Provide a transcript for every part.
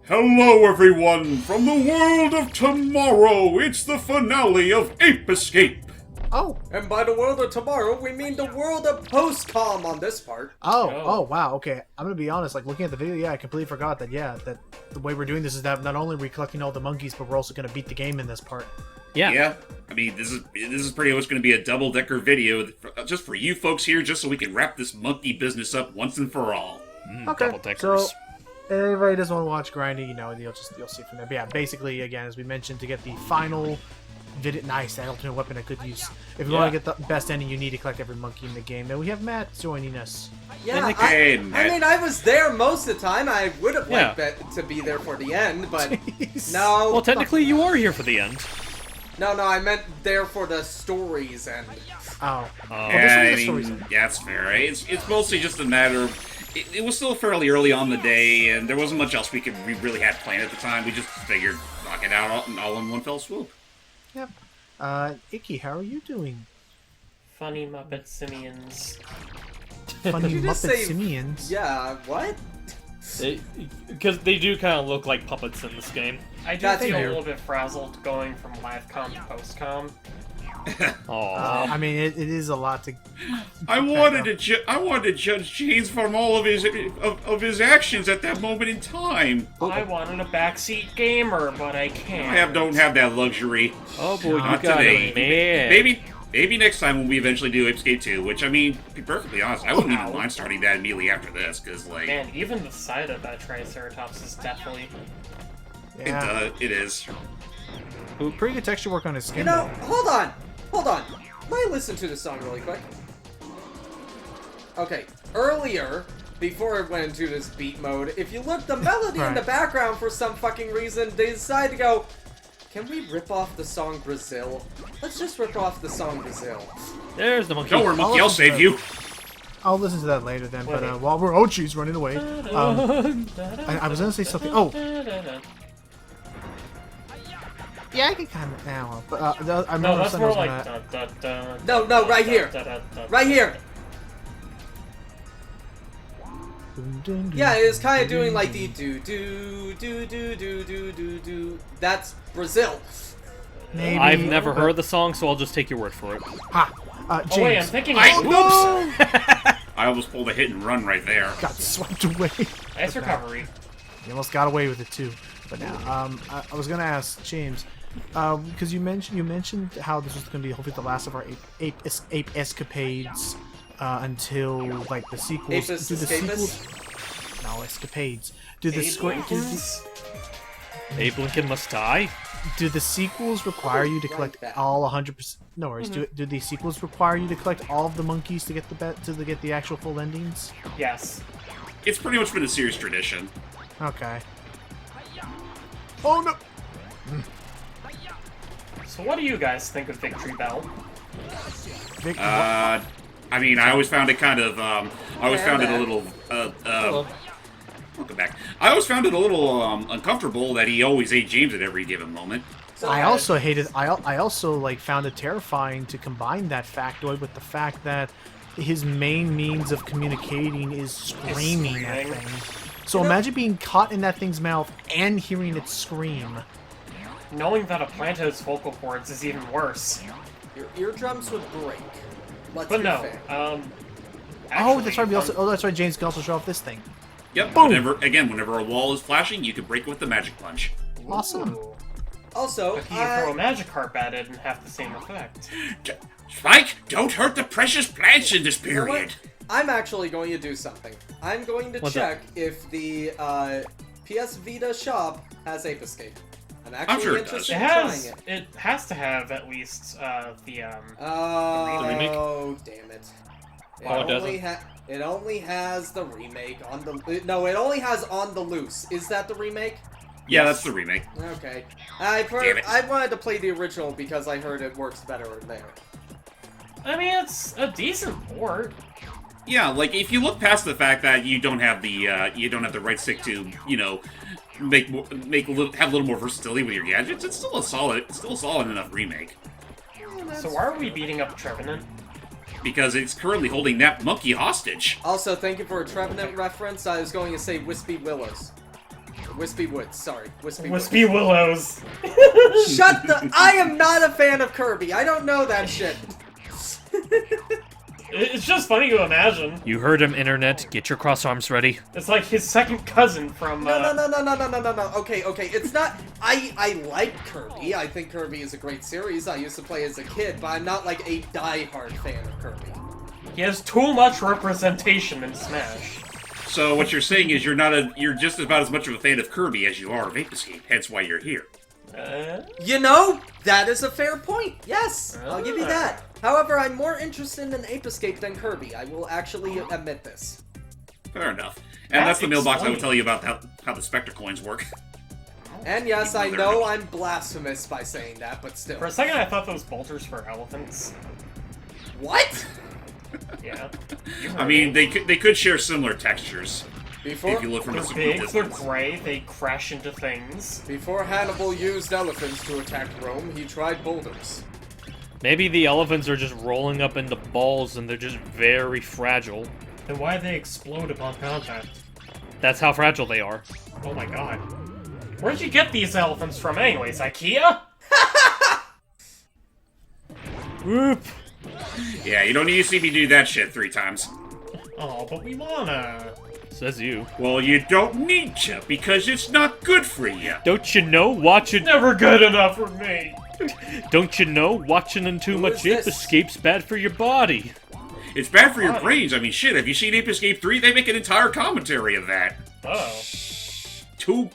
Hello everyone, from the world of tomorrow, it's the finale of Ape Escape. Oh. And by the world of tomorrow, we mean the world of post-com on this part. Oh, wow, okay. I'm gonna be honest, like, looking at the video, yeah, I completely forgot that, that the way we're doing this is that not only are we collecting all the monkeys, but we're also gonna beat the game in this part. Yeah. I mean, this is pretty much going to be a double-decker video just for you folks here, just so we can wrap this monkey business up once and for all. Okay, Double-deckers. so if anybody doesn't want to watch grinding, you'll see from there. But yeah, basically, again, as we mentioned, to get the final video, nice, that ultimate weapon I could use. If you want to get the best ending, you need to collect every monkey in the game. And we have Matt joining us. Yeah, Hey, I Matt. mean, I was there most of the time. I would have liked Yeah. to be there for the end, but Jeez. no. Well, technically, you are here for the end. No, I meant there for the story's end. Oh. Yeah, this will be the story's that's fair. Right? It's mostly just a matter of... It was still fairly early on the day, and there wasn't much else we really had planned at the time. We just figured knock it out all in one fell swoop. Yep. Icky, how are you doing? Funny Muppet Simians. Funny you just Muppet say- Simians. Yeah, what? Because they do kind of look like puppets in this game. I do That's feel fair. a little bit frazzled going from live com to post com. Aww. I mean, it is a lot to... I wanted to judge James from all of his actions at that moment in time. I wanted a backseat gamer, but I can't. Don't have that luxury. Oh boy, you Not got today. it, man. Maybe next time when we eventually do Ape Escape 2, which, I mean, to be perfectly honest, I wouldn't even mind starting that immediately after this, because, like, Man, even the sight of that Triceratops is definitely... Yeah. it is. Ooh, pretty good texture work on his skin. You know, though. hold on. Let me listen to the song really quick. Okay, earlier, before it went into this beat mode, if you look, the melody in the Right. background, for some fucking reason, they decided to go, can we rip off the song Brazil? Let's just rip off the song Brazil. There's the monkey. Don't worry, Monkey, I'll save you. I'll listen to that later then, but Wait. while we're... Oh, jeez, running away. I was gonna say something... Oh, yeah, I can kind of... Now, but I remember No, that's something I more was like... gonna... dun, dun, dun, No, dun, right dun, here. dun, dun, dun. Right here! Dun, dun, dun, Yeah, it's kind of doing like the do. That's Brazil. Maybe... I've never heard the song, so I'll just take your word for it. Ha! James. Oh wait, I'm thinking... Whoops! I almost pulled a hit and run right there. Got swept away. Nice recovery. You almost got away with it too. But now, I was gonna ask James, because you mentioned how this was gonna be hopefully the last of our ape escapades until like the sequels. Apis Do the escapists? sequels? No, escapades. Do the Abe Lincoln must die. do the sequels require you to Like collect that. all 100%? No worries. Do the sequels require you to collect all of the monkeys to get the actual full endings? Yes. It's pretty much been a series tradition. Okay. Oh no! So what do you guys think of Victory Bell? Vic, I mean, I always found it kind of, I always found it a little, welcome back. I always found it a little, uncomfortable that he always ate James at every given moment. So I also hated. I also like found it terrifying to combine that factoid with the fact that his main means of communicating is screaming at screaming. things. So imagine being caught in that thing's mouth and hearing it scream. Knowing that a plant has vocal cords is even worse. your eardrums would break. Let's But be no, fair. Oh, that's actually, right. That's right. James can also show off this thing. Yep, Boom. whenever a wall is flashing, you can break it with the magic punch. Awesome. Ooh. Also, But can you throw a magic harp at it and have the same effect? Spike, don't hurt the precious plants in this you know what? period. I'm actually going to do something. I'm going to What's check if the PS Vita shop has Ape Escape. I'm I'm actually sure it interested It in trying has. it. It has to have at least the Oh, remake? damn it. Oh, it doesn't? It only has the remake on the... No, it only has On the Loose. Is that the remake? Yeah, that's the remake. Okay. Damn it. I wanted to play the original because I heard it works better there. I mean, it's a decent port. Yeah, like if you look past the fact that you don't have the right stick to, have a little more versatility with your gadgets, it's still a solid enough remake. So why are we beating up Trevenant? Because it's currently holding that monkey hostage. Also, thank you for a Trevenant reference. I was going to say Wispy Willows. Wispy Woods. Sorry, Wispy Wispy Willows. Woods. Shut the. I am not a fan of Kirby. I don't know that shit. It's just funny to imagine. You heard him, internet. Get your cross arms ready. It's like his second cousin from. No. Okay. It's not. I like Kirby. I think Kirby is a great series. I used to play as a kid, but I'm not like a die-hard fan of Kirby. He has too much representation in Smash. So what you're saying is you're just about as much of a fan of Kirby as you are of Ape Escape, hence why you're here. You know, that is a fair point. Yes, I'll give you that. However, I'm more interested in Ape Escape than Kirby. I will actually admit this. Fair enough. And that's the mailbox I would explained. tell you about how the Spectre coins work. And yes, I know I'm blasphemous by saying that, but still. For a second, I thought those bolters were elephants. What? Yeah. You I heard mean, me. they could share similar textures Before, if you look from a They're super big, they're distance. gray, they crash into things. before Hannibal used elephants to attack Rome, he tried boulders. Maybe the elephants are just rolling up into balls and they're just very fragile. Then why they explode upon contact? That's how fragile they are. Oh my god. Where'd you get these elephants from anyways, IKEA? Whoop! Yeah, you don't need to see me do that shit 3 times. Oh, but we wanna. Says you. Well, you don't need to, because it's not good for you. Don't you know watching? Never good enough for me. Don't you know watching and too Who much is Ape this? Escape's bad for your body? It's bad for your Why? brains. I mean, shit, have you seen Ape Escape 3? They make an entire commentary of that. Oh. Too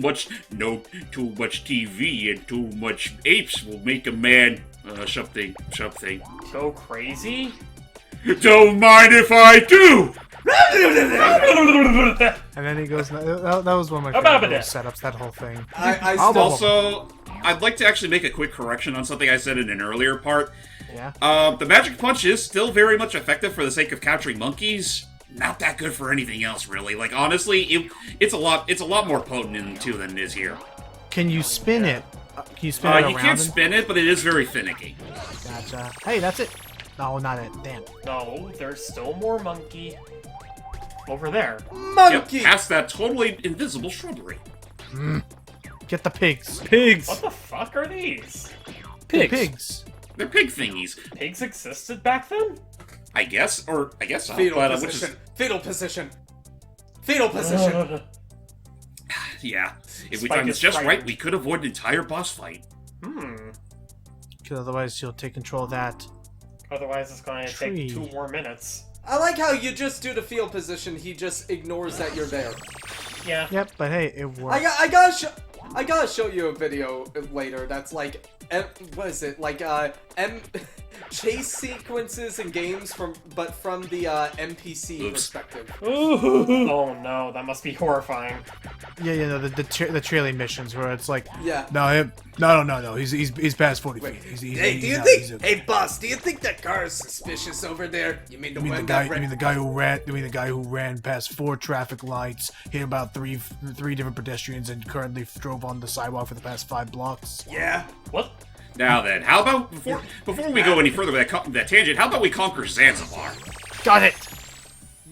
much TV and too much apes will make a man, something. Go crazy? Don't mind if I do! And then he goes. That was one of my About favorite it. setups. That whole thing. I I'll still... Also, I'd like to actually make a quick correction on something I said in an earlier part. Yeah. The Magic Punch is still very much effective for the sake of capturing monkeys. Not that good for anything else, really. Like, honestly, it's a lot more potent in 2 than it is here. Can you spin it? Can you spin it around? You can't spin it, but it is very finicky. Gotcha. Hey, that's it. No, not it. Damn. No, there's still more monkey. Over there. Monkey! Yep, past that totally invisible shrubbery. Get the pigs. Pigs! What the fuck are these? The Pigs! pigs. They're pig thingies, Pigs existed back then? I guess, or I guess so. Fetal but, position. Fetal position. Fetal position. Yeah, if we Spike timed this is just right. right, we could avoid an entire boss fight. Because otherwise, you'll take control of that. Otherwise, it's going to Tree. take 2 more minutes. I like how you just do the field position, he just ignores that you're there. Yeah. Yep, but hey, it worked. I gotta show you a video later that's like, what is it? Like, chase sequences in games from the NPC Oops. perspective. Ooh. Oh no, that must be horrifying. Yeah, the trailing missions where it's like, Yeah. no, he's past 40 Wait, feet. He's hey, do you out, think? he's out. Hey, boss, do you think that car is suspicious over there? You mean the You mean one the that guy? You mean the guy who ran? You mean the guy who ran past 4 traffic lights, hit about three different pedestrians, and currently drove on the sidewalk for the past 5 blocks? Yeah. What? Now then, how about before we go any further with that tangent? How about we conquer Zanzibar? Got it.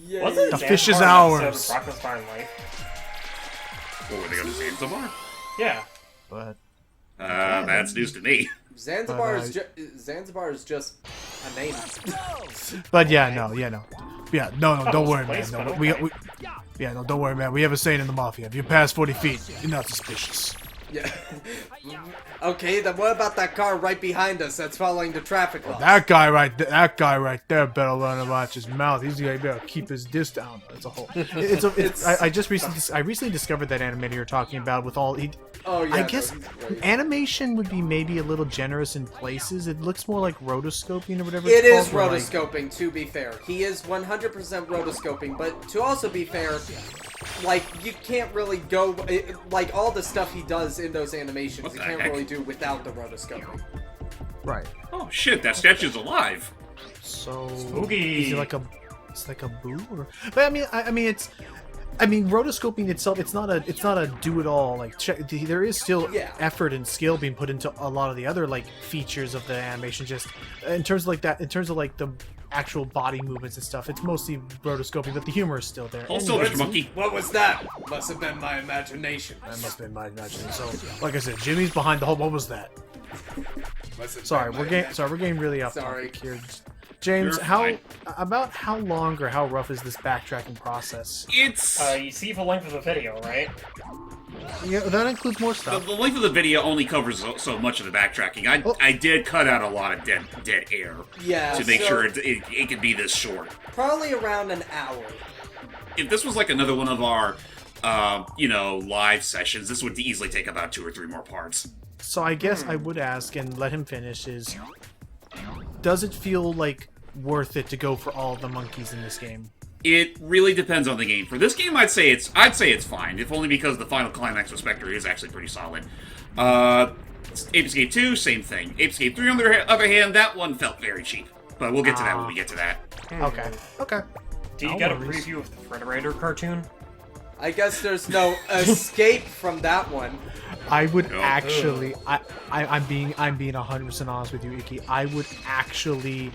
Yeah. Wasn't The Zanzibar fish is an episode ours. of Rocket's Fire Life? What were they going to Zanzibar? Yeah. But That's news to me. Zanzibar But, is just a name. yeah, no, don't worry, man. place, No, but we, okay. we, yeah, no, don't worry, man. We have a saying in the mafia: if you're past 40 feet, you're not suspicious. Yeah. Okay, then what about that car right behind us that's following the traffic laws? That guy right there better learn to watch his mouth. He's gonna better keep his distance. It's a whole. I recently discovered that animator you're talking about with all. Oh yeah. I guess no, he's right. animation would be maybe a little generous in places. It looks more like rotoscoping or whatever. It it's is called, where, rotoscoping, to be fair. He is 100% rotoscoping, but to also be fair, like, you can't really go... like, all the stuff he does in those animations, What you the can't heck? really do without the rotoscoping. Right. Oh shit, that statue's alive. So Spooky. is it like a? It's like a boo, or? But I mean, rotoscoping itself, it's not a do-it-all. Like, there is still Yeah. effort and skill being put into a lot of the other like features of the animation. Just in terms of like that, in terms of like the actual body movements and stuff. It's mostly rotoscoping, but the humor is still there. Also, And Mr. Monkey. What was that? Must have been my imagination. that must have been my imagination. So, like I said, Jimmy's behind the whole. What was that? Must have Sorry, been we're my getting sorry, we're getting really off Sorry. topic here. James, You're how fine. about how long or how rough is this backtracking process? It's You see the length of the video, right? Yeah, that includes more the, stuff. the length of the video only covers so much of the backtracking. Oh. I did cut out a lot of dead air Yeah, to make so sure it could be this short. probably around an hour. If this was like another one of our, live sessions, this would easily take about 2 or 3 more parts. So I guess I would ask and let him finish is, does it feel like worth it to go for all the monkeys in this game? It really depends on the game. For this game, I'd say it's fine, if only because the final climax with Spectre is actually pretty solid. Ape Escape 2, same thing. Ape Escape 3, on the other hand, that one felt very cheap. But we'll get to that when we get to that. Okay. Okay. Do you No get a worries. preview of the Frederator cartoon? I guess there's no escape from that one. I would No. actually I'm being 100% honest with you, Iki. I would actually,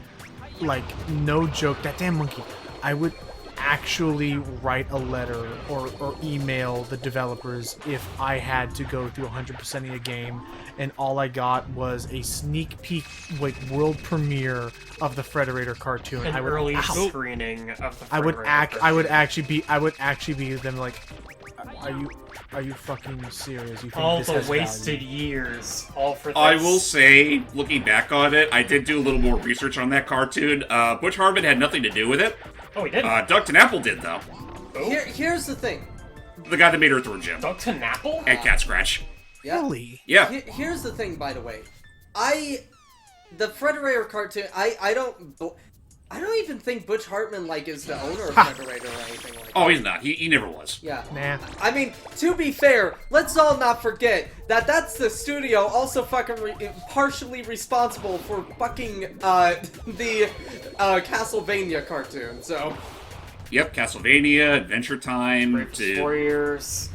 like, no joke, that damn monkey. I would actually write a letter or email the developers if I had to go through 100%ing a game and all I got was a sneak peek, like, world premiere of the Frederator cartoon. An I would early Ow. screening of the I would Frederator I would actually be them like, are you fucking serious? You think all this the has wasted value? years, all for this. I will say, looking back on it, I did do a little more research on that cartoon. Butch Hartman had nothing to do with it. Oh, he did. Duckton Apple did, though. Here's the thing. The guy that made Earthworm Jim. Dr. Napple? And Cat Scratch. Yeah. Really? Yeah. Here's the thing, by the way. The Frederator cartoon, I don't even think Butch Hartman, like, is the owner of Frederator or anything like that. Oh, he's not. He never was. Yeah. Nah. I mean, to be fair, let's all not forget that that's the studio also fucking partially responsible for fucking, the, Castlevania cartoon, so... Yep, Castlevania, Adventure Time, Bravest Warriors.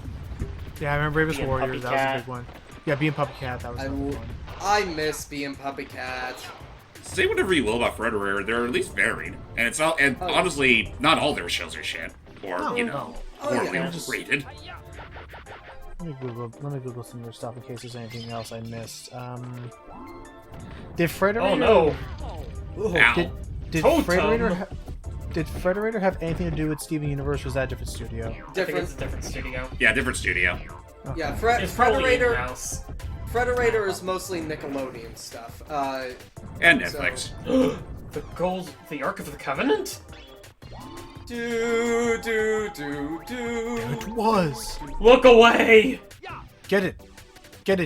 Yeah, I remember Bravest Being Warriors. That was Puppy a big one. Yeah, being Puppy Cat. That was a big one. I miss being Puppy Cat. Say whatever you will about Frederator, they're at least varied. And it's not, and Oh. honestly, not all their shows are shit. Or, Oh, horribly yeah. overrated. Let me Google some more stuff in case there's anything else I missed. Did Frederator? Oh no! Ow. Did Totem. Did Frederator have anything to do with Steven Universe? Or was that a different studio? I think it's Different. a different studio. Yeah, different studio. Yeah, It's probably Frederator. in-house. Frederator is mostly Nickelodeon stuff. And Netflix. The Ark of the Covenant? Do. It was. Look away! Get it,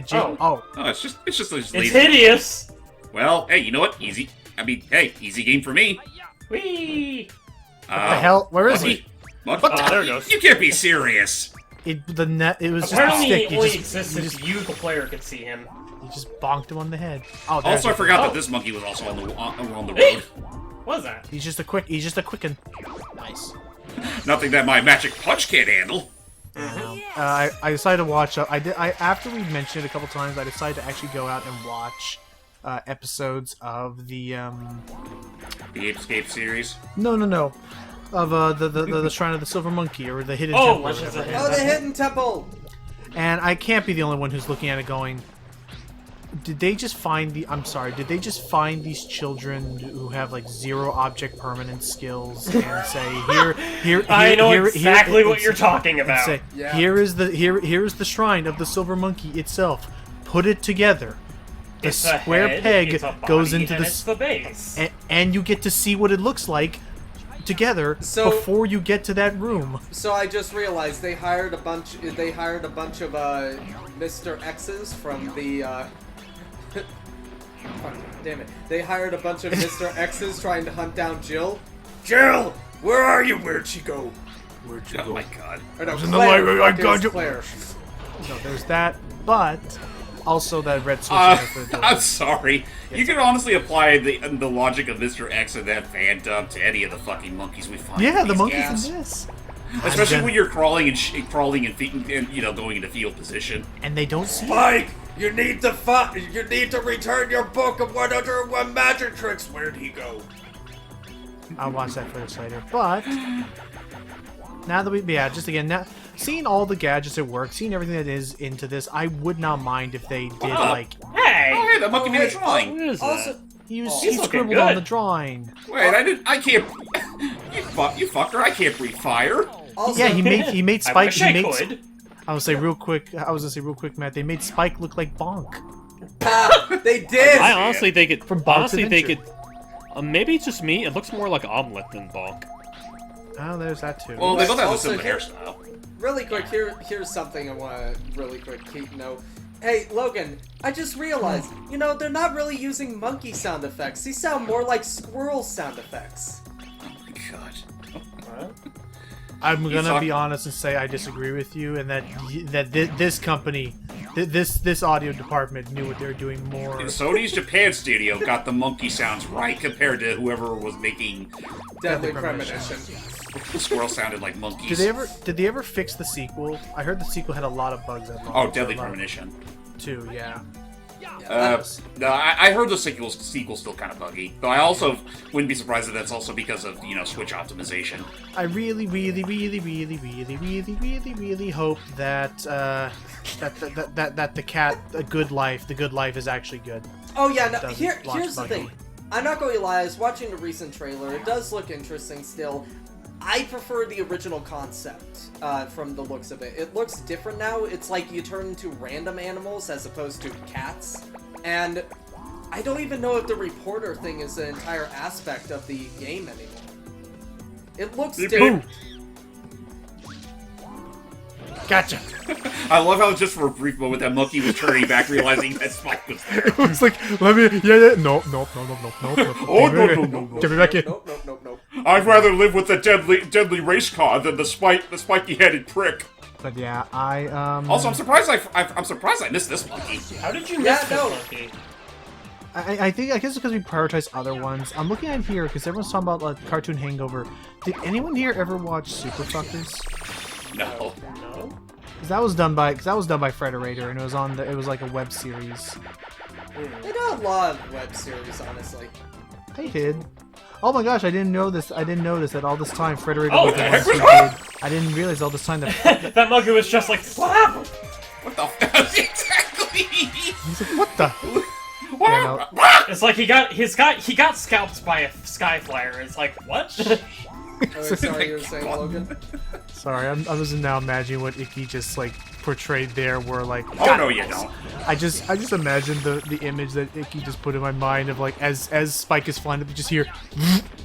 Jim. Oh. Oh, Oh, it's just It's lazy. hideous! Well, hey, you know what? Easy. I mean, hey, easy game for me. Whee! what the hell? Where is Monkey. he? What? Oh, there it goes. You can't be serious. It was just a Apparently, stick. it only You exists just, if you, the player, can see him. you just bonked him on the head. Oh, there's Also, I it. forgot Oh. that this monkey was also on the Hey! road. What is that? He's just a quicken. Nice. Nothing that my magic punch can't handle. I decided to watch. After we mentioned it a couple times, I decided to actually go out and watch episodes of the The Ape Escape series. No, of the Shrine of the Silver Monkey or the Hidden Oh, Temple. or Legends of whatever. Oh, the Hidden Temple! And I can't be the only one who's looking at it going, did they just find these children who have like 0 object permanence skills and say here I know here- exactly here- what you're talking and about. say Yeah. here is the shrine of the Silver Monkey itself. Put it together. The It's a square head, peg it's a body, goes into and the it's the base. and you get to see what it looks like together So- before you get to that room. So I just realized they hired a bunch of Mr. X's from the fuck, damn it. They hired a bunch of Mr. X's trying to hunt down Jill. Jill! Where are you? Where'd she go? Oh my god. Or no, in the Claire. library, I Fuck, it got was you. Claire. So there's that, but also that red switch in there for the door. I'm sorry. You can honestly apply the logic of Mr. X and that fan dub to any of the fucking monkeys we find. Yeah, in the these monkeys games. in this. Especially when you're crawling and going into fetal position. And they don't see it. Mike, you need to return your book of 101 magic tricks. Where'd he go? I'll watch that footage later. But now that just again, now seeing all the gadgets at work, seeing everything that is into this, I would not mind if they did like. Hey! Oh, hey, that monkey made a drawing. What is Also, that? He he's looking scribbled on good. the drawing. Wait, I can't. You fucker! I can't breathe fire. also, Yeah, he made I Spike. wish I He made. could. I was gonna say real quick, Matt. They made Spike look like Bonk. they did. I honestly think it. From Bonk's honestly think it. Adventure. Maybe it's just me. It looks more like Omelette than Bonk. Oh, there's that too. Well, they both have a Also, similar hairstyle. Really quick, here's something I want to really quick keep note. Hey, Logan, I just realized, you know, they're not really using monkey sound effects. These sound more like squirrel sound effects. Oh my god. What? I'm gonna talk- be honest and say I disagree with you, and that this company, this audio department knew what they were doing more. Sony's Japan studio got the monkey sounds right compared to whoever was making Deadly Premonition. Premonition. the squirrel sounded like monkeys. Did they ever fix the sequel? I heard the sequel had a lot of bugs. Oh, Deadly Premonition. Too, yeah. No, I heard the sequel's still kind of buggy. Though I also wouldn't be surprised if that's also because of, Switch optimization. I really hope that that the cat, the good life is actually good. Oh yeah, no, Doesn't here's launch the buggy. thing. I'm not going to lie, I was watching the recent trailer. It does look interesting still. I prefer the original concept from the looks of it. It looks different now. It's like you turn into random animals as opposed to cats. And I don't even know if the reporter thing is an entire aspect of the game anymore. It looks different. Gotcha. I love how just for a brief moment that monkey was turning back, realizing that Spike was there. It was like, let me, yeah, no. Oh, no. Get me back in. Nope. I'd rather live with the deadly race car than the spiky-headed prick. But yeah, Also, I'm surprised I missed this monkey. How did you Yeah, miss this no. monkey? I guess it's because we prioritize other ones. I'm looking at here because everyone's talking about like Cartoon Hangover. Did anyone here ever watch Super Fuckers? No. No? 'Cause that was done by Frederator, and it was like a web series. They do a lot of web series, honestly. They did. Oh my gosh, I didn't know this. That all this time Frederator Oh, was the the ones who heck did. I didn't realize all this time that. That monkey was just like, what happened? What the f- exactly? He's like, what the? What? Yeah, It's like he got scalped by a sky flyer. It's like, what? Oh, sorry, you were saying, Logan? Sorry, I was now imagining what Icky just like portrayed there, where like. Oh no, you don't. I just imagined the image that Icky just put in my mind of like as Spike is flying up, you just hear,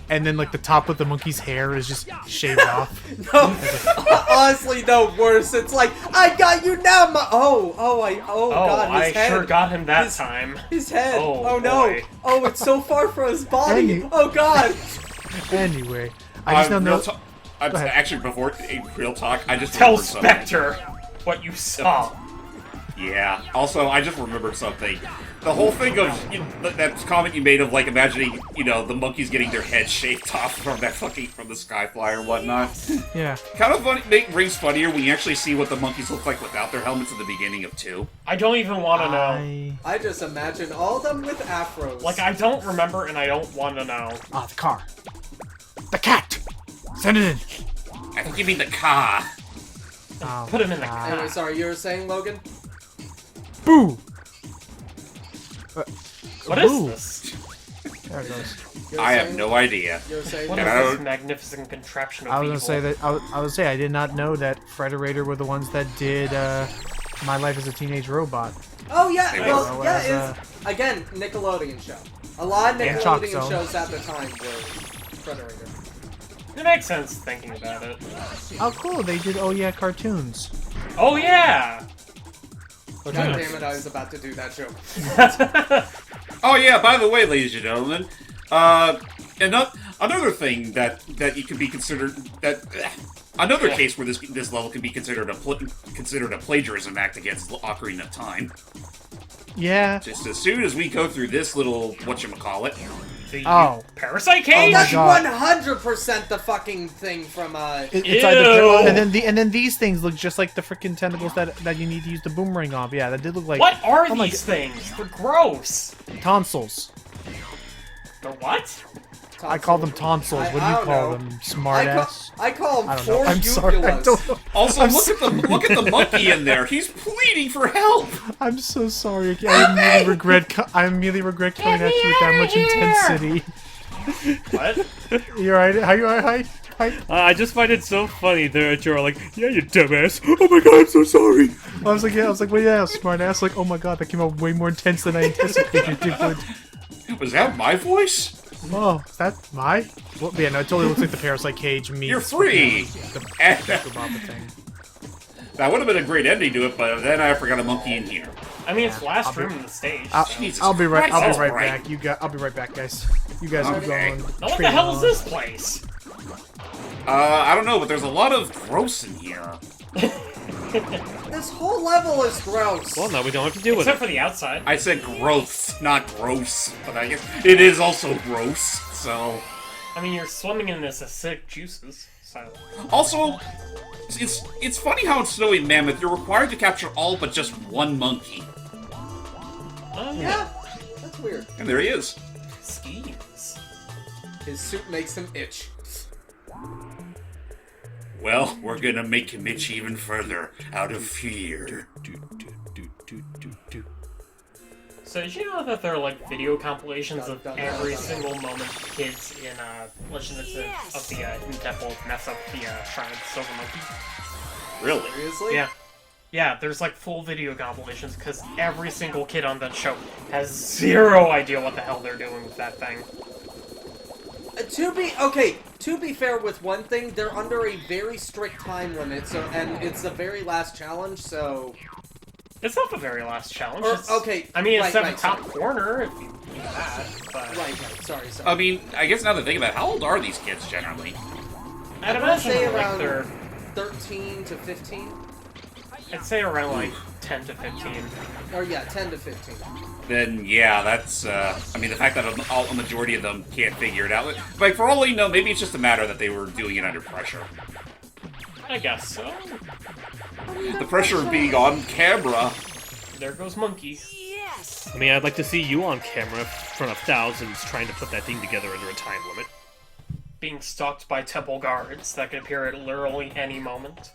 and then like the top of the monkey's hair is just shaved off. No, honestly, no, worse. It's like, I got you now, oh god, his I head. sure got him that His- time. His head. Oh, Oh, no. boy. Oh, it's so far from his body. Andy. Oh god. Anyway, I just now know. I'm ahead. actually before in real talk. I just Tell remembered something. Spectre what you saw. Yeah. Also, I just remembered something. The whole thing of that comment you made of like imagining, the monkeys getting their heads shaved off from the Skyflyer and whatnot. Yeah. Kind of funny, rings funnier when you actually see what the monkeys look like without their helmets at the beginning of 2. I don't even want to know. I just imagine all of them with afros. Like, I don't remember and I don't want to know. Ah, the car. The cat. Send it in. I think you mean the car. Oh, Put him in the God. Anyway, sorry, you were saying, Logan? Boo. What is Ooh. this? There it goes. You were I have saying- no idea. You were saying, What And is I this don't- magnificent contraption of I was evil? gonna say that I would say I did not know that Frederator were the ones that did My Life as a Teenage Robot. oh yeah, They well, were. yeah, Whereas, it's, again, Nickelodeon show. A lot of Yeah. Chalk Nickelodeon Zone. shows at the time were Frederator. It makes sense thinking about it. Oh, cool! They did. Oh yeah, cartoons. Oh yeah! God damn it, I was about to do that joke. Oh yeah, by the way, ladies and gentlemen, another thing that you can be considered another case where this level can be considered a plagiarism act against Ocarina of Time. Yeah. Just as soon as we go through this little whatchamacallit. The Oh. Parasite Oh, Cage? that's God. 100% the fucking thing from, It's either, Ew. and then these things look just like the freaking tentacles that you need to use the boomerang off. Yeah, that did look like What are oh my these things? They're gross. tonsils. They're what? I call them tonsils. What do you call them? Smartass. I call I them don't know. four I'm sorry. I uvulas. don't know. Also, look at the monkey in there. He's pleading for help. I'm so sorry. I immediately regret coming at you with that much intensity. What? You alright? How you alright? Hi. I just find it so funny that you're like, yeah, you dumbass. Oh my god, I'm so sorry. I was like, well, yeah, smart ass. Like, oh my god, that came out way more intense than I anticipated, dude. Was that my voice? Oh, that's my? Well, yeah, no, it totally looks like the Parasite Cage meets You're free. the Baba thing. That would have been a great ending to it, but then I forgot a monkey in here. I mean, it's the last room in the stage. Jesus I'll be right. Christ, I'll that's be right bright. back. I'll be right back, guys. You guys are going. Now what the hell is this place? I don't know, but there's a lot of gross in here. This whole level is gross. Well, now we don't have to deal with Except it. for the outside. I said gross, not gross, but I guess it is also gross. So, I mean, you're swimming in this acidic juices, so... also, it's funny how in Snowy Mammoth you're required to capture all but just one monkey, Oh, Yeah, that's weird. and there he is. Schemes. His suit makes him itch. Well, we're gonna make him itch even further out of fear. So did you know that there are, like, video compilations of every single moment kids in, Legend of the Hidden Temple mess up the, Shrine of the Silver Monkey? Really? Seriously? Yeah. Yeah, there's, like, full video compilations, because every single kid on that show has zero idea what the hell they're doing with that thing. To be fair with one thing, they're under a very strict time limit, and it's the very last challenge, so... It's not the very last challenge. Or, It's, okay, I mean, it's right, at the top sorry. corner, if you do that, but... Right, sorry. I mean, I guess now that I think about it, how old are these kids generally? I'd I'd imagine, say like, around they're... 13 to 15. I'd say around, like, 10 to 15. Or yeah, 10 to 15. Then yeah, that's. I mean, the fact that a majority of them can't figure it out. Like for all we know, maybe it's just a matter that they were doing it under pressure. I guess so. The pressure of being on camera. There goes Monkey. I mean, I'd like to see you on camera in front of thousands trying to put that thing together under a time limit. Being stalked by temple guards that can appear at literally any moment.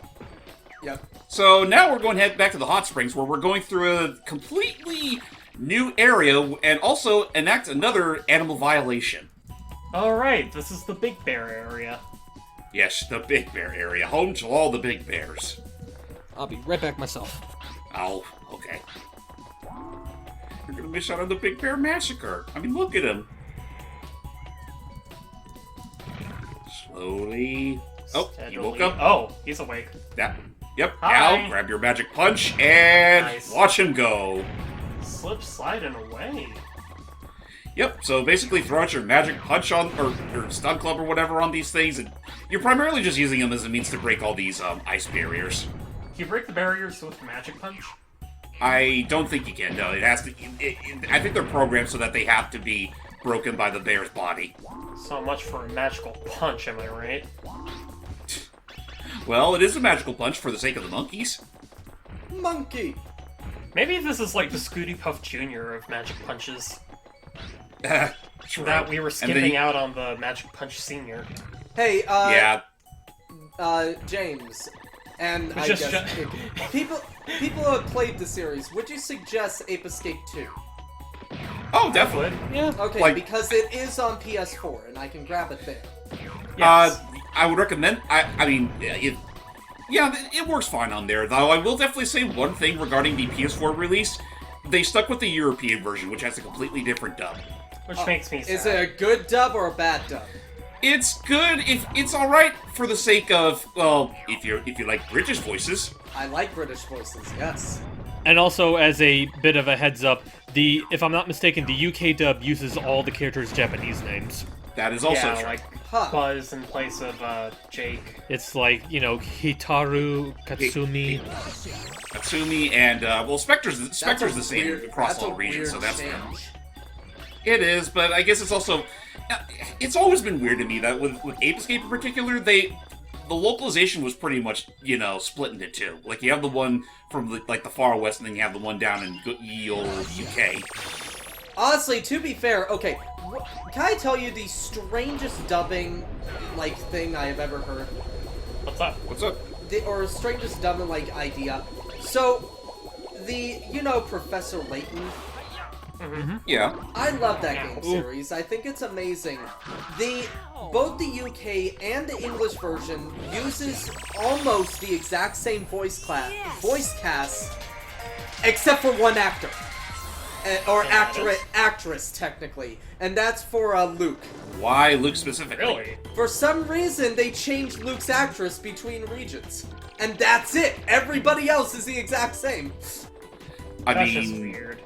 Yep. So now we're going to head back to the hot springs, where we're going through a completely new area and also enact another animal violation. Alright, this is the Big Bear area. Yes, the Big Bear area, home to all the big bears. I'll be right back myself. Oh, okay. You're gonna miss out on the Big Bear Massacre. I mean, look at him. Slowly. Oh, he woke up. Oh, he's awake. Yeah. Yep. Hi. Now, grab your magic punch and Nice. watch him go. Slip sliding away. Yep. So basically, throw out your magic punch on, or your stun club or whatever on these things, and you're primarily just using them as a means to break all these ice barriers. Can you break the barriers with Magic Punch? I don't think you can. No, it has to. I think they're programmed so that they have to be broken by the bear's body. So much for a magical punch, am I right? Well, it is a magical punch for the sake of the monkeys. Monkey! Maybe this is like the Scooty Puff Jr. of Magic Punches. True. That we were And then skipping you- out on the Magic Punch Senior. Hey, Yeah. James, and I Just- guess people who have played the series, would you suggest Ape Escape 2? Oh, definitely. Yeah. Okay, Like- because it is on PS4, and I can grab it there. Yes. I would recommend. I mean, it works fine on there. Though I will definitely say one thing regarding the PS4 release: they stuck with the European version, which has a completely different dub. Which makes me sad. Is it a good dub or a bad dub? It's good. It's all right for the sake of if you like British voices. I like British voices, yes. And also, as a bit of a heads up, if I'm not mistaken, the UK dub uses all the characters' Japanese names. That is also yeah, true. like Huh. Buzz in place of Jake. It's like, Hitaru, Katsumi. Katsumi and Spectre's That's the a same weird- across that's a all regions, so weird that's change. It is, but I guess it's also it's always been weird to me that with Ape Escape in particular, the localization was pretty much split into two. Like you have the one from the far west, and then you have the one down in ye old UK. Honestly, to be fair, okay, can I tell you the strangest dubbing, like, thing I have ever heard? What's up? What's up? Or strangest dubbing, like, idea. So, you know Professor Layton? Yeah. I love that game Ooh. series. I think it's amazing. Both the UK and the English version uses almost the exact same voice cast, except for one actor. Or actress, technically. And that's for Luke. Why Luke specifically? Really? For some reason, they changed Luke's actress between regions. And that's it! Everybody else is the exact same. I That's just mean, weird.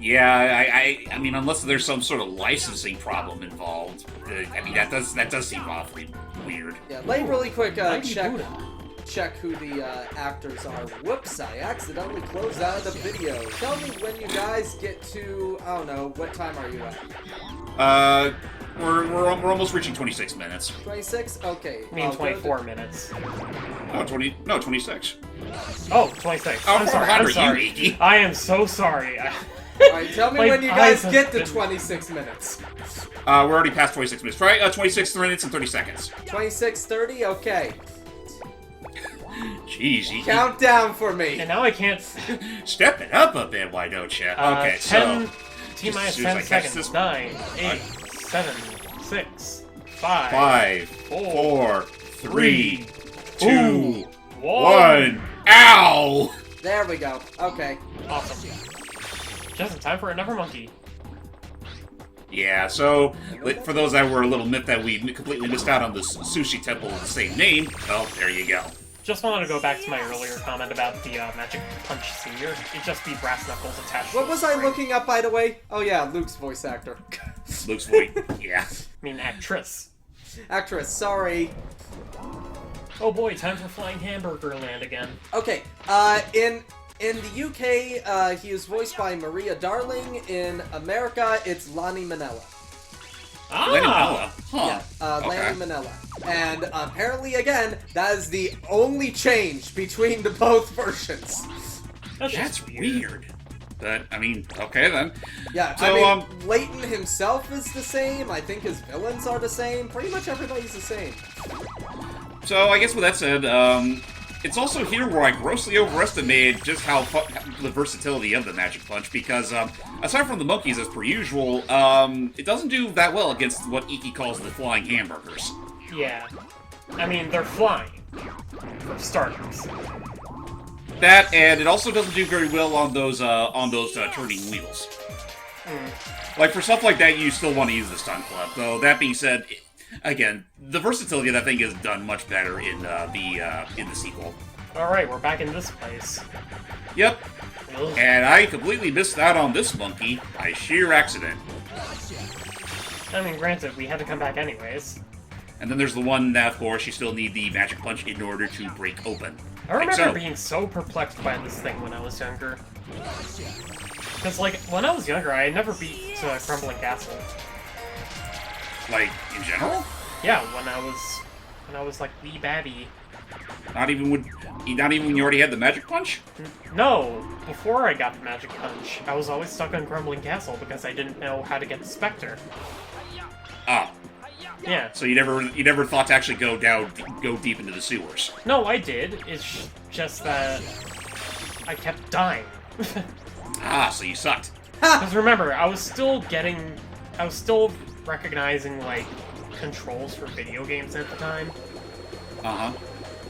yeah, I mean, unless there's some sort of licensing problem involved, I mean, that does seem awfully weird. Yeah, let me really quick Might be check Buddha. check who the actors are. Whoops, I accidentally closed out of the video. Tell me when you guys get to, I don't know, what time are you at? We're almost reaching 26 minutes. 26? Okay. I mean, I'll go 24 minutes. Oh, 26. Oh, 26. Oh, I'm sorry. how I'm are you, sorry. Iggy? I am so sorry. Alright, tell me My when you guys eyes have get to been- 26 minutes. We're already past 26 minutes, right? 26 minutes and 30 seconds. 26:30? Okay. Jeez, Iggy. Count down for me. And now I can't. Step it up a bit, why don't you? Okay, 10, so... T minus as soon as 10 I catch seconds. this- 9, 8, 7, 6, 5, 5, 4, 4, 3, 2, 2, 1. Ow! There we go. Okay. Awesome. Just in time for another monkey. Yeah, so, for those that were a little miffed that we completely missed out on the sushi temple with the same name, well, there you go. Just wanted to go back to my earlier comment about the Magic Punch Senior. It's just the brass knuckles attached. What to was the I string. looking up, by the way? Oh yeah, Luke's voice actor. Luke's voice, yeah. I mean, actress. Actress, sorry. Oh boy, time for Flying Hamburger Land again. Okay, in the UK, he is voiced by Maria Darling. In America, it's Lonnie Manella. Lenny Mella. Huh. Yeah, Okay. Lanny Manella. And apparently, again, that is the only change between the both versions. That's That's weird. But, I mean, okay then. Yeah, So, I mean, Layton himself is the same. I think his villains are the same. Pretty much everybody's the same. So, I guess with that said, it's also here where I grossly overestimated just how the versatility of the Magic Punch, because, aside from the monkeys as per usual, it doesn't do that well against what Iki calls the flying hamburgers. Yeah. I mean, they're flying. For starters. That, and it also doesn't do very well on those turning wheels. Like, for stuff like that, you still want to use the Stun Club, though, that being said, again, the versatility of that thing is done much better in the sequel. Alright, we're back in this place. Yep, Ugh. and I completely missed out on this monkey by sheer accident. I mean, granted, we had to come back anyways. And then there's the one that, of course, you still need the Magic Punch in order to break open. I remember so. being so perplexed by this thing when I was younger. Because, like, when I was younger, I had never beat Crumbling Castle. Like, in general? Yeah, when I was like wee babby. Not even when you already had the Magic Punch? No, before I got the Magic Punch, I was always stuck on Crumbling Castle because I didn't know how to get the Spectre. Ah, Yeah. so you never thought to actually go deep into the sewers. No, I did. It's just that I kept dying. Ah, so you sucked. Because remember, I was still recognizing, like, controls for video games at the time. Uh-huh.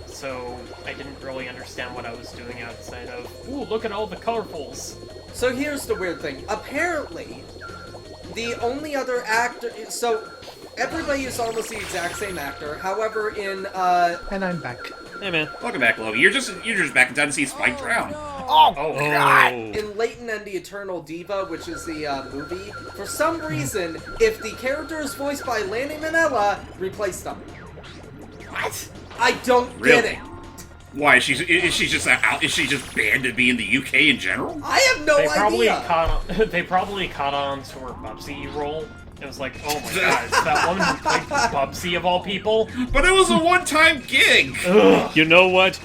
So I didn't really understand what I was doing outside of, ooh, look at all the colorfuls. So here's the weird thing. Apparently, the only other actor... So, everybody is almost the exact same actor. However, in, And I'm back. Hey, man. Welcome back, Logan. You're just back in time to see Spike drown. Oh, Oh, God. in Layton and the Eternal Diva, which is the movie, for some reason, if the character is voiced by Lanny Manella, replace them. What? I don't get Really? it. Why is she just banned to be in the UK in general? I have no they probably idea. they probably caught on to her Bubsy role. It was like, oh my god, it's that woman who played Bubsy of all people. But it was a one-time gig. Ugh. You know what?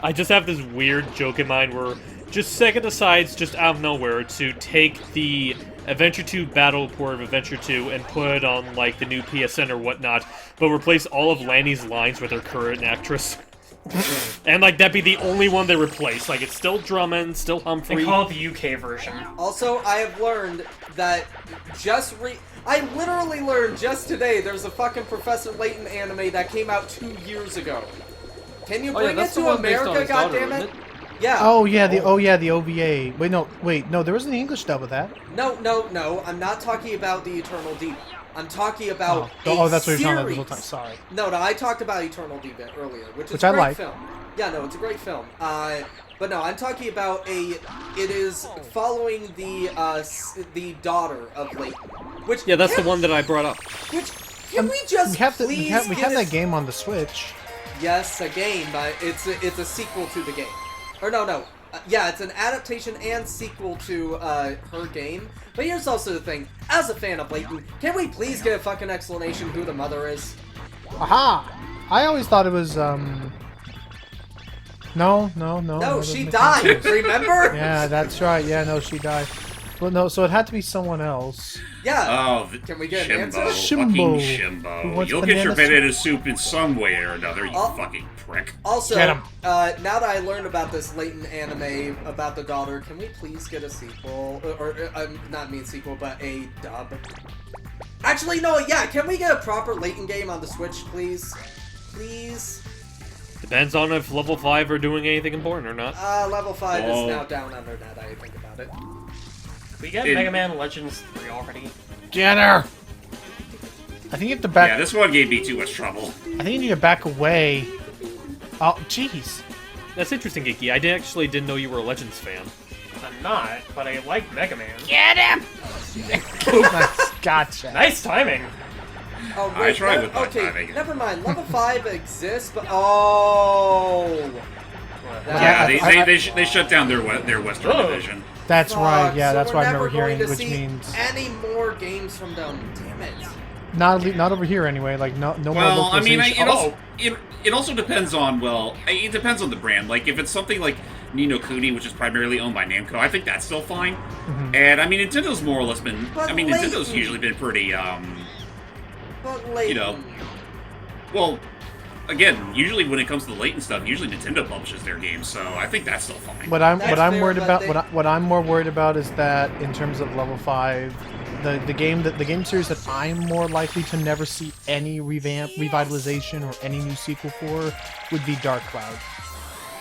I just have this weird joke in mind where just second asides just out of nowhere to take the Adventure 2 Battle port of Adventure 2 and put it on, like, the new PSN or whatnot, but replace all of Lanny's lines with her current actress. And, like, that'd be the only one they replace. Like, it's still Drummond, still Humphrey. They call it the UK version. Also, I have learned that I literally learned just today there's a fucking Professor Layton anime that came out 2 years ago. Can you Oh, yeah, bring it that's the to one based on America, his daughter, goddammit? isn't it? Yeah. Oh yeah, the OVA. Wait, no, there was an English dub of that. No, I'm not talking about the Eternal Demon. I'm talking about That's what you're talking about this whole time. series. Sorry. No, I talked about Eternal Demon earlier, which is I a great like. film. Yeah, no, it's a great film. But no, I'm talking about it is following the daughter of Layton. Which Yeah, that's the one that I brought up. Which can we just We have please we get have a- that game on the Switch. Yes, a game, but it's a sequel to the game. Or no. Yeah, it's an adaptation and sequel to her game. But here's also the thing. As a fan of Layton, can we please get a fucking explanation who the mother is? Aha! I always thought it was No, No, that she doesn't make died, sense. remember? Yeah, that's right. Yeah, no, she died. Well, no, so it had to be someone else. Yeah. Oh, Can we get an Shimbo, answer? fucking Who Shimbo. wants You'll get your banana banana soup in some way or another, you Oh. fucking prick. Also, Get 'em. Now that I learned about this Layton anime about the daughter, can we please get a sequel? Not mean sequel, but a dub? Actually, no, yeah, can we get a proper Layton game on the Switch, please? Please? Depends on if level 5 are doing anything important or not. Level 5 is Oh. now down under that, I think about it. We get It- Mega Man Legends 3 already. Get her! I think you have to back. Yeah, this one gave me too much trouble. I think you need to back away. Oh, jeez. That's interesting, Geeky. I actually didn't know you were a Legends fan. I'm not, but I like Mega Man. Nice. Gotcha. Nice timing! Oh, I wait, tried with my okay, timing. never mind. Level 5 exists, but oh, Yeah, I- they shut down their Western Oh. division. That's right. Yeah, so that's we're what I never remember going hearing, to which see means any more games from them. Damn it. not over here anyway. Like no more Well, I mean, localization. it also depends on, well, it depends on the brand. Like, if it's something like Ni no Kuni, which is primarily owned by Namco, I think that's still fine. And, I mean, Nintendo's more or less been, But Nintendo's Layton- usually been pretty, But Layton. you know, well, again, usually when it comes to the latent stuff, usually Nintendo publishes their games, so I think that's still fine. What I'm That's what I'm fair, worried but about they- what I'm more worried about is that in terms of level 5, the game series that I'm more likely to never see any revitalization or any new sequel for would be Dark Cloud.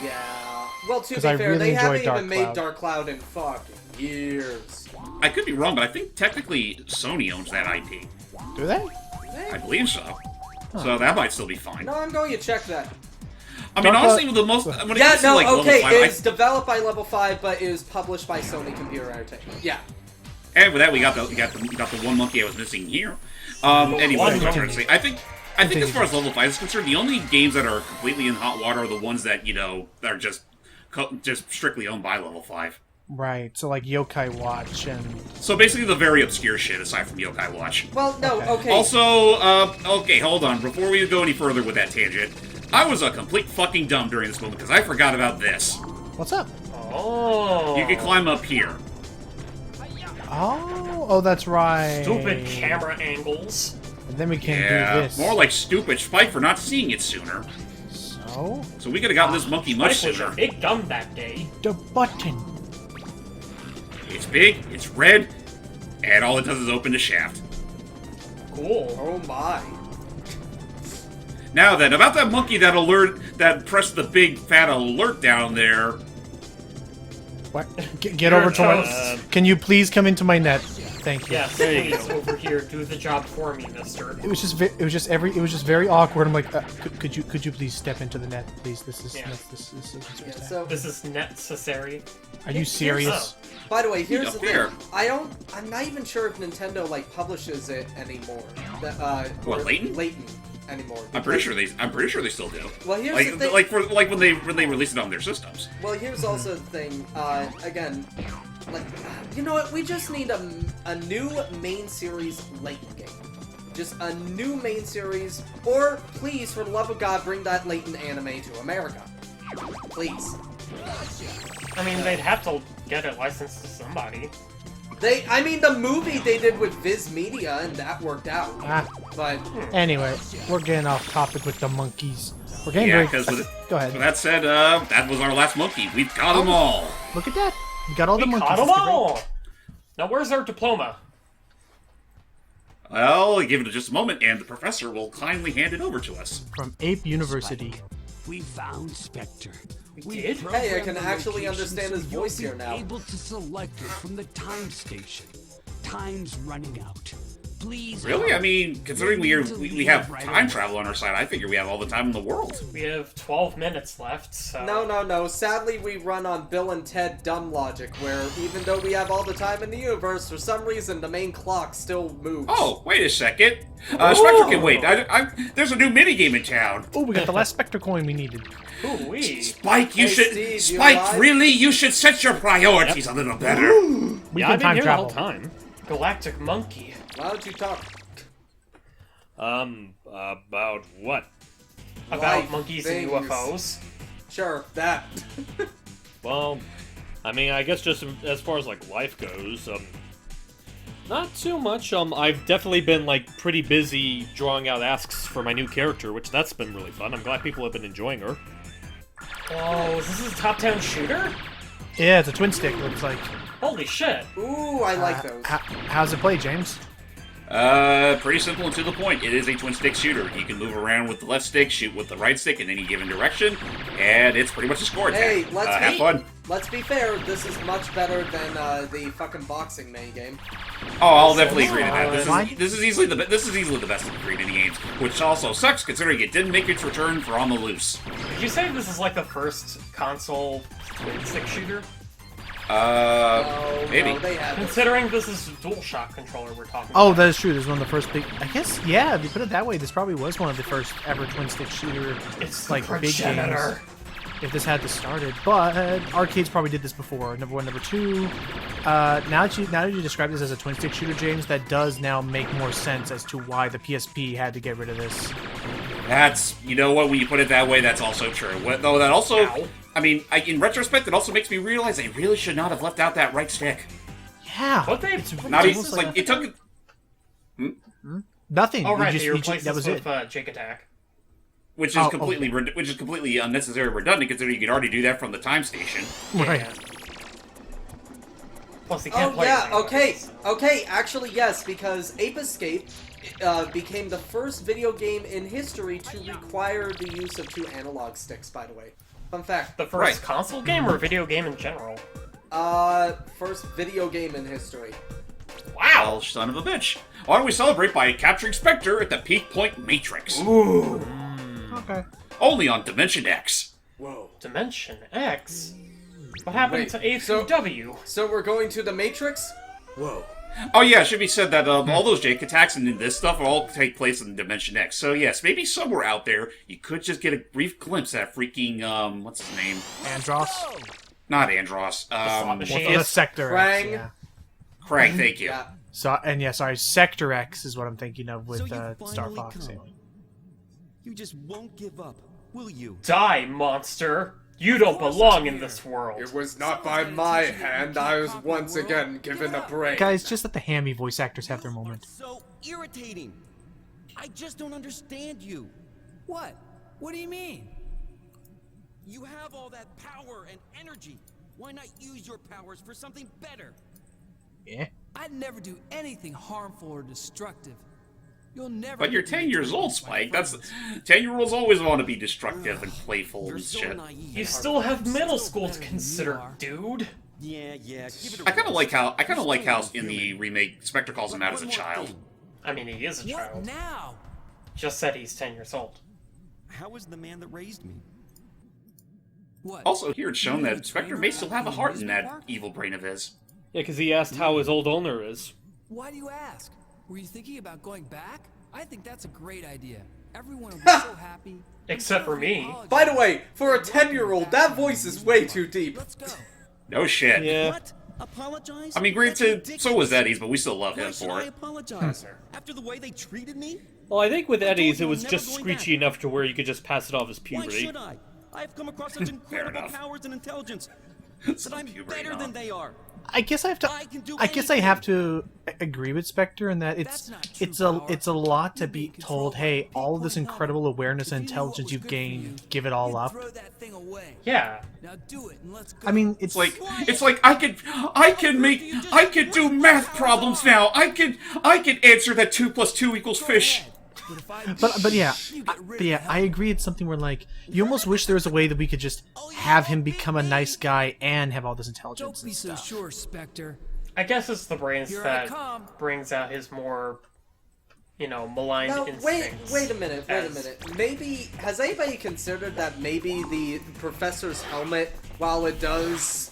Yeah. Well, to be 'Cause I fair, really they haven't enjoyed Dark even made Cloud. Dark Cloud in fucking years. I could be wrong, but I think technically Sony owns that IP. Do they? I believe so. So that might still be fine. No, I'm going to check that. I mean, Dark honestly, Cloud- with the most when it Yeah, comes to no, like okay, level 5, it's developed by Level 5, but is published by Sony Computer Entertainment. Yeah. and with that, we got the one monkey I was missing here. Anyway, One what I'm trying to say, I think as far as level 5 is concerned, the only games that are completely in hot water are the ones that that are just strictly owned by level 5. Right. So like Yokai Watch and So basically, the very obscure shit aside from Yokai Watch. Well, no, okay. Also, okay, hold on. Before we go any further with that tangent, I was a complete fucking dumb during this moment because I forgot about this. what's up? Oh. You can climb up here. Oh, that's right. Stupid camera angles. And then we can Yeah, do this. more like stupid Spike for not seeing it sooner. So So we could have gotten this monkey much Spike was a sooner. big gun that day. the button. It's big, it's red, and all it does is open the shaft. Cool. Oh my. Now then, about that monkey that pressed the big fat alert down there. What? Get over to my. toast. Can you please come into my net? Thank you. Yes, There you please, over here, do the job for me, mister. It was just very awkward. I'm like, could you please step into the net, please? This is Yeah. this is Yeah, so, This is necessary. Are you serious? by the way, here's Yeah, the fair. thing. I'm not even sure if Nintendo, like, publishes it anymore. What, or Layton? Layton anymore. I'm pretty sure they still do. Well, here's Like the thing. like when they release it on their systems. Well, here's also the thing. Again, like, you know what? We just need a new main series Layton game. Just a new main series, or please, for the love of God, bring that Layton anime to America. Please. I mean, they'd have to get it licensed to somebody. I mean, the movie they did with Viz Media, and that worked out. But Anyway, we're getting off topic with the monkeys. We're getting Yeah, very... because Go ahead. with that said, that was our last monkey. We've got them all. Look at that. We got all the We monkeys. caught them That's great. all! Now where's our diploma? Well, give it just a moment, and the professor will kindly hand it over to us. From Ape University. We found Spectre. We did? Hey, I can actually understand his voice here now. Able to select it from the time station. Time's running out. Please. Really? I mean, considering we have time travel on our side, I figure we have all the time in the world. We have 12 minutes left, so... No. Sadly, we run on Bill and Ted dumb logic, where even though we have all the time in the universe, for some reason the main clock still moves. Oh, wait a second. Spectre can wait. There's a new minigame in town. Oh, we got the last Spectre coin we needed. Ooh-wee. Spike, you Hey, should... Steve, you Spike, alive? really? You should set your priorities a little better. We Yeah, can I've been time here travel. the whole time. Galactic Monkey. Why don't you talk? About what? About Life monkeys things. and UFOs. Sure, that. Well, I mean, I guess just as far as, like, life goes, not too much. I've definitely been, like, pretty busy drawing out asks for my new character, which that's been really fun. I'm glad people have been enjoying her. Oh, is this a top-down shooter? Yeah, it's a twin stick, looks like. Holy shit. Ooh, I like those. How's it play, James? Pretty simple and to the point. It is a twin-stick shooter. You can move around with the left stick, shoot with the right stick in any given direction, and it's pretty much a score attack. Hey, have fun. Let's be fair, this is much better than the fucking boxing minigame. Oh, I'll definitely agree to that. Why? This is easily the best of the three mini games, which also sucks considering it didn't make its return for On the Loose. Did you say this is like the first console twin-stick shooter? Maybe. No, they have it. Considering this is DualShock controller we're talking Oh, about. that is true. This is one of the first big... I guess, yeah, if you put it that way, this probably was one of the first ever twin stick shooter, It's like, the big games. progenitor. If this had to started. But arcades probably did this before. Number one, number two. Now that you describe this as a twin stick shooter, James, that does now make more sense as to why the PSP had to get rid of this. That's, you know what, when you put it that way, that's also true. Though that also, Ow. I mean, in retrospect, it also makes me realize they really should not have left out that right stick. Yeah. What they... Not even, almost like, like it took... Nothing. Oh, We right, just- they we replaced that this was with it. Jake Attack. Which is Oh, completely unnecessary and redundant, considering you could already do that from the time station. Right. Yeah. Plus, you can't Oh play it yeah, anyway. okay, actually yes, because Ape Escape became the first video game in history to require the use of 2 analog sticks, by the way. Fun fact. The first Right. console game or video game in general? First video game in history. Wow! Well, son of a bitch. Why don't we celebrate by capturing Spectre at the Peak Point Matrix? Okay. Only on Dimension X. Whoa. Dimension X? What happened Wait, to A so- through W? So we're going to the Matrix? Whoa. Oh yeah, it should be said that all those Jake attacks and this stuff all take place in Dimension X. So yes, maybe somewhere out there you could just get a brief glimpse at freaking what's his name? Andros. Not Andros. slot machine. Well, that's Sector X. Krang. Yeah. Craig. Thank you. Yeah. So, and yeah, sorry, Sector X is what I'm thinking of with So you Star finally Fox. come. Yeah. You just won't give up, will you? Die, monster! You don't belong in this world. It was not by my hand I was once again given a break. Guys, just let the hammy voice actors have their moment. So irritating. I just don't understand you. What? What do you mean? You have all that power and energy. Why not use your powers for something better? Yeah. I'd never do anything harmful or destructive. You'll never. But you're get me 10 years to old, use my Spike. That's friends. 10-year-olds always want to be destructive and playful You're and so shit. naive. You still have middle school to better than consider, you are. dude. Yeah, give it a I kind of rest. like how in the remake Spectre calls him out as a One more child. thing. I mean, he is a What child. now? Just said he's 10 years old. How was the man that raised me? What? Also, here it's shown that Spectre may still have a heart in that evil brain of his. Yeah, because he asked how his old owner is. Why do you ask? Were you thinking about going back? I think that's a great idea. Everyone will be so happy. Except for me. By the way, for a 10-year-old, that voice is way too deep. Let's go. No shit. Yeah. What? Apologize? I mean, That's granted, ridiculous. so was Eddie's, but we still love Why him should for I it. apologize? After the way they treated me? Well, I think with Eddie's, it you was I'm just never going screechy back. enough to where you could just pass it off as Why puberty. should I? I've come across such incredible enough. powers and intelligence. But I'm puberty, better huh? than they are. I guess I have to. I can do I guess I have anything. to agree with Spectre in that That's not true it's a power. lot to You be may control told. Hey, big all of this point power. incredible awareness and If you knew what intelligence was you've good for gained, you, give it all you'd up. throw that thing away. Yeah. Now do it and let's go. I mean, it's It's like I could do math problems now. I could answer that 2 + 2 = fish. But if I But yeah, you get rid but yeah, of I agree. It's something where like you almost wish there was a way that we could just have him become a nice guy and have all this intelligence Don't be and so stuff. sure, Spectre. I guess it's the brains Here I that come. brings out his more, maligned Now, instincts. wait a minute. as- Maybe, has anybody considered that maybe the Professor's helmet, while it does,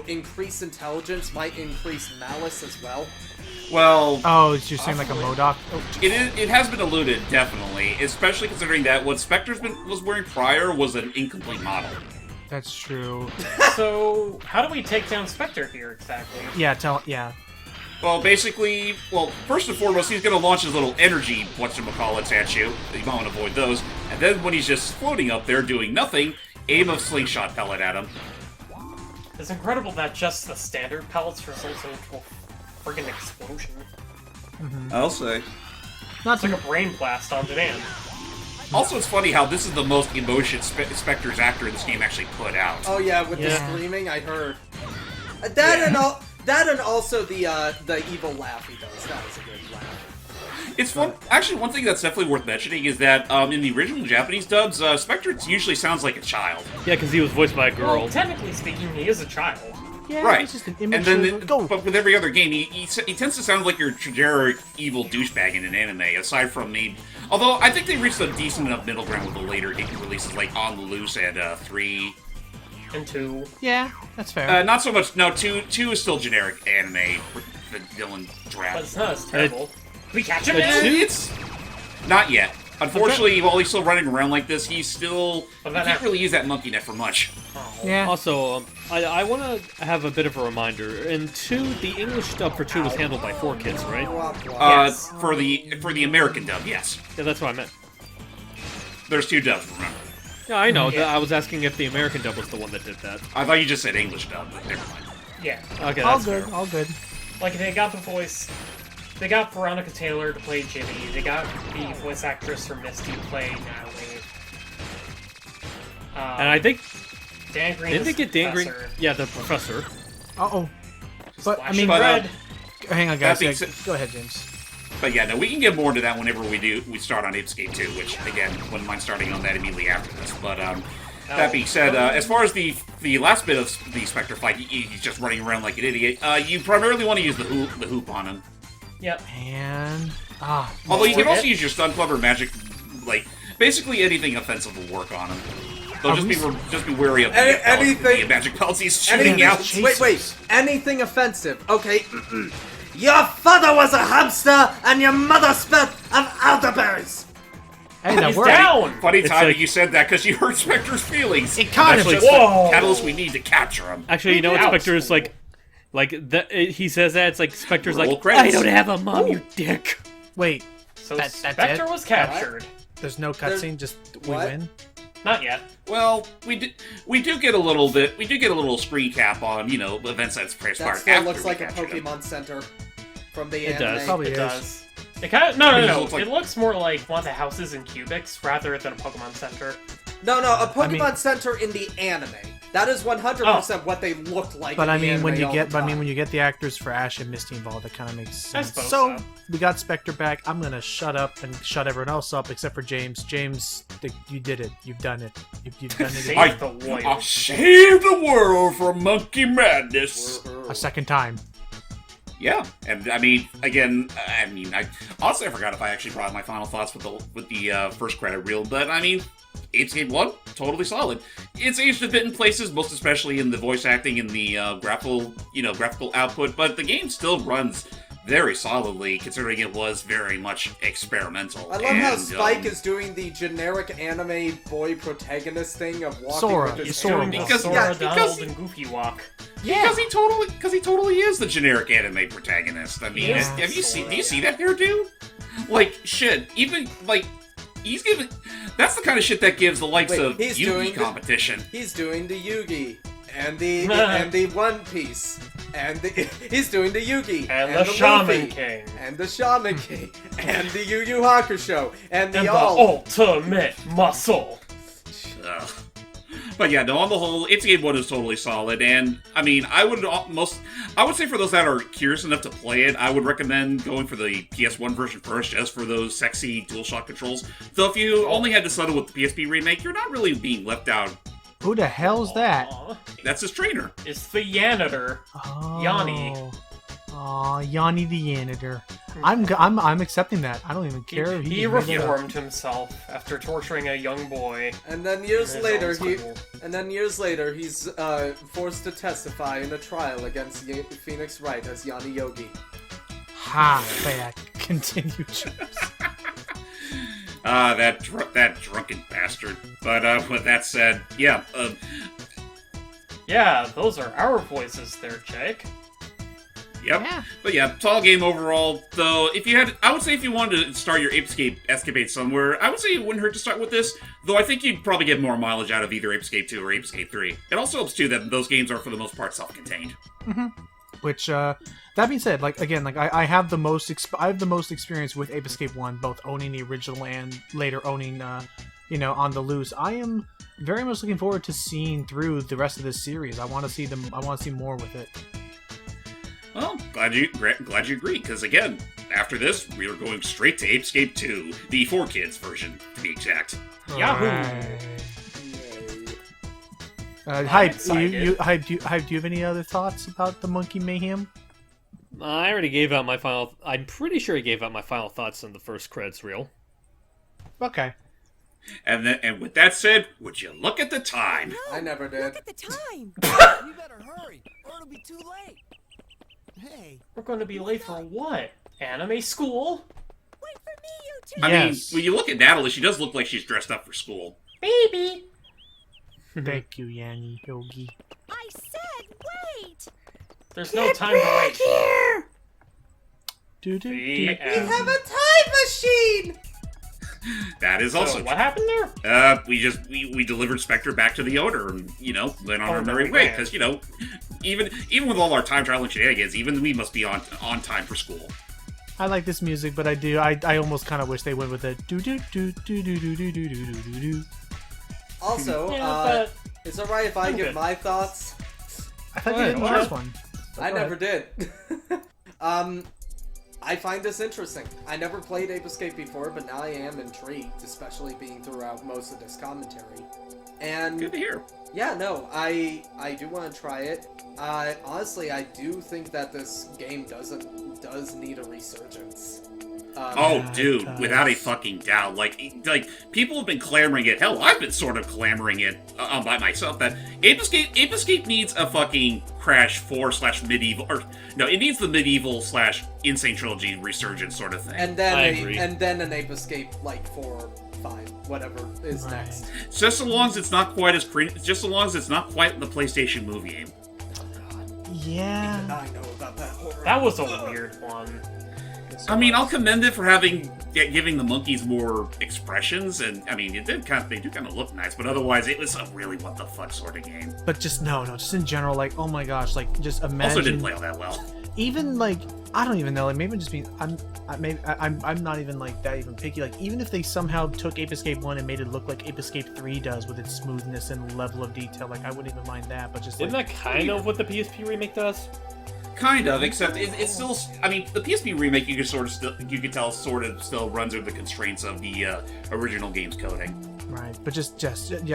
increase intelligence, might increase malice as well? Well, Oh, it's just saying like a Modoc. Oh, it has been alluded, definitely, especially considering that what Spectre's was wearing prior was an incomplete model. that's true. So, how do we take down Spectre here exactly? Yeah. Well, basically, first and foremost, he's going to launch his little energy whatchamacallits at you. You might want to avoid those. And then when he's just floating up there doing nothing, aim a slingshot pellet at him. It's incredible that just the standard pellets result into a friggin' explosion. I'll say. Not It's like to, a brain blast on demand. Also, it's funny how this is the most emotion Spectre's actor in this game actually put out. Oh yeah, with the Yeah. screaming, I heard. That and also the evil laugh he does. That was a good laugh. It's one thing that's definitely worth mentioning is that in the original Japanese dubs, Spectre usually sounds like a child. Yeah, because he was voiced by a girl. Well, technically speaking, he is a child. yeah, Right. It's just an And immature. then, Go. but with every other game, he tends to sound like your generic evil douchebag in an anime. Aside from me, although I think they reached a decent enough middle ground with the later game releases, like On the Loose and 3. And two. Yeah, that's fair. Not so much. No, 2 is still generic anime. The villain But draft. it's not as terrible. Can we catch him, Uh, man? two- It's not yet. Unfortunately, while he's still running around like this, he's still What he about can't now? really use that monkey net for much. yeah. Also, I want to have a bit of a reminder. In 2, the English dub for 2 was handled by 4Kids, right? Blah, blah. Yes. For the American dub, yes. Yeah, that's what I meant. There's 2 dubs. Remember? Yeah, I know. Yeah. I was asking if the American dub was the one that did that. I thought you just said English dub, but never mind. Yeah. Okay, all that's good. fair. All good. Like, they got the voice... They got Veronica Taylor to play Jimmy. They got the voice actress for Misty to play Natalie. And I think Dan Green didn't they is get Dan Green? Professor. Yeah, the professor. Uh-oh. But I Splash mean, of But, red. hang on, guys. that being Yeah, said- go ahead, James. But yeah, no, we can get more into that whenever we start on Ape Escape 2, which again, wouldn't mind starting on that immediately after this. But that being said, as far as the last bit of the Spectre fight, he's just running around like an idiot. You primarily want to use the hoop on him. Yep. Man. Although you can Forget- also use your stun clever magic, like basically anything offensive will work on him. Though just be wary of the magic pellets he's shooting out. Wait. Anything offensive? Okay. Your father was a hamster, and your mother spit of elderberries. Hey, that He's worked. down! Funny It's timing like- you said that because you hurt Spectre's feelings. It kind of That's just. just Whoa. the catalyst we need to capture him. Actually, you know what Ouch. Spectre is like? He says that it's like Spectre's Roll like, credits. I don't have a mom, you dick. Wait, So That's Spectre it? was captured. there's no cutscene. Just we what? win. Not yet. Well, we do get a little screen cap on events that's That transpired still after looks we like a captured him. Pokemon Center from the It anime. does. Probably It is. does. It kind of no. looks like- It looks more like one of the houses in Cubics rather than a Pokemon Center. No, a Pokemon mean- Center in the anime. That is 100% what they looked like. But in I the mean, when anime you all get, the time. when you get the actors for Ash and Misty involved, that kind of makes sense. suppose So so. we got Spectre back. I'm gonna shut up and shut everyone else up except for James. James, you did it. You've done it. You've done it Save I- the world. I saved the world from monkey madness. a second time. Yeah, and I mean, again, I honestly I forgot if I actually brought my final thoughts with the first credit reel, but I mean, Ape Escape 1, totally solid. It's aged a bit in places, most especially in the voice acting and the graphical output, but the game still runs very solidly, considering it was very much experimental. I love how And, Spike is doing the generic anime boy protagonist thing of walking Sora. with his He's Doing Sora. the Because- Sora, yeah, Donald, because- and Goofy walk. Because he totally is the generic anime protagonist. I mean, Yeah. have you seen? Do you see that hairdo? Like shit. Even like he's giving. That's the kind of shit that gives the likes Wait, of he's Yugi doing the- competition. He's doing the Yugi. and the One Piece, and he's doing the Yugi, And the Shaman Luffy, King. and the Shaman King, and the Yu Yu Hakusho, and the And the all. ultimate muscle. Ugh. But yeah, no, on the whole, Apes Escape 1 is totally solid, and I mean, I would say for those that are curious enough to play it, I would recommend going for the PS1 version first, just for those sexy DualShock controls. Though if you only had to settle with the PSP remake, you're not really being left out. Who the hell's that? Aw, That's his trainer. it's the Yanitor. Oh. Yanni. Aw, Yanni the Yanitor. I'm accepting that. I don't even care. if He just made it up. reformed himself after torturing a young boy. And then years in his later, own school. he's forced to testify in a trial against Phoenix Wright as Yanni Yogi. Ha, back. Continue, Juice. That drunken bastard. But with that said, yeah, Yeah, those are our voices there, Jake. yep. Yeah. But yeah, tall game overall. Though, I would say if you wanted to start your Ape Escape escapade somewhere, I would say it wouldn't hurt to start with this. Though I think you'd probably get more mileage out of either Ape Escape 2 or Ape Escape 3. It also helps too that those games are for the most part self-contained. Which, that being said, I have the most experience with Ape Escape 1, both owning the original and later owning, On the Loose. I am very much looking forward to seeing through the rest of this series. I want to see more with it. Well, glad you agree, because again, after this, we are going straight to Ape Escape 2, the 4Kids version, to be exact. Yahoo! Hype, excited. Hype, do you have any other thoughts about the Monkey Mayhem? I already gave out my final. I'm pretty sure I gave out my final thoughts in the first credits reel. Okay. And with that said, would you look at the time? I never did. Look at the time. We better hurry, or it'll be too late. Hey, We're going to be late for what? Anime school? Wait for me, you two. I Yes. mean, when you look at Natalie, she does look like she's dressed up for school. Baby! Thank you, Yanni Yogi. I said wait. There's no time to wait. Do do The do. end. Have a time machine. That is also So, what happened there? we delivered Spectre back to the owner, and went on Oh, our merry no, way. man. Because even with all our time traveling shenanigans, even we must be on time for school. I like this music, but I almost kind of wish they went with a do do do do do do do do do do do. Also, Yeah, it's alright if I I'm give good. my thoughts. I thought you What? didn't What? like this one. I Go never ahead. did. I find this interesting. I never played Ape Escape before, but now I am intrigued, especially being throughout most of this commentary. And Good to hear. yeah, no, I do want to try it. Honestly, I do think that this game does need a resurgence. Oh, Yeah, dude, it without a does. fucking doubt. Like people have been clamoring it. Hell, I've been sort of clamoring it by myself that Ape Escape needs a fucking Crash 4/medieval, or no, it needs the medieval/Insane Trilogy resurgence sort of thing. And then I agree. and then an Ape Escape like 4, 5, whatever is Right. next. just so long as it's not quite as just so long as it's not quite the PlayStation movie game. Oh god, Yeah. I know about that horror. That was a weird one. I mean, I'll commend it for giving the monkeys more expressions, and I mean, they do kind of look nice, but otherwise, it was a really what the fuck sort of game. But just just in general, like, oh my gosh, like, just Also, imagine. didn't play all that well. Even like, I don't even know, like, maybe just being, I'm not even like that even picky. Like, even if they somehow took Ape Escape 1 and made it look like Ape Escape 3 does with its smoothness and level of detail, like, I wouldn't even mind that. But just Isn't like, that kind of what the PSP remake does? Kind of, except it's still. I mean, the PSP remake you could tell sort of still runs under the constraints of the original game's coding. right, but just in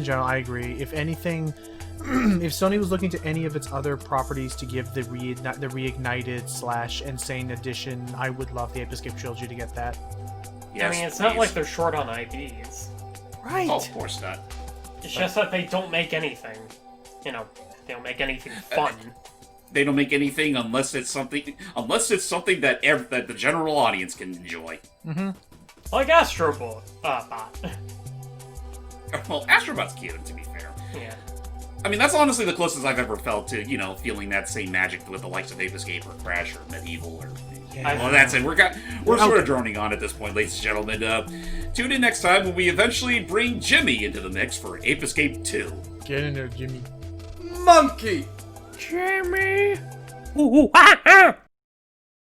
general, I agree. If anything, if Sony was looking to any of its other properties to give the reignited / insane edition, I would love the Ape Escape trilogy to get that. Yes, I mean, it's not please. like they're short on IPs. Right. Oh, of course not. It's just that they don't make anything. They don't make anything fun. They don't make anything unless it's something that that the general audience can enjoy. Like Astro Bot. Well, Astrobot's cute, to be fair. Yeah. I mean, that's honestly the closest I've ever felt to, feeling that same magic with the likes of Ape Escape or Crash or Medieval or... Well, that's it. We're sort of droning on at this point, ladies and gentlemen. Tune in next time when we eventually bring Jimmy into the mix for Ape Escape 2. Get in there, Jimmy. monkey! Jamie. Ooh, ah, ah.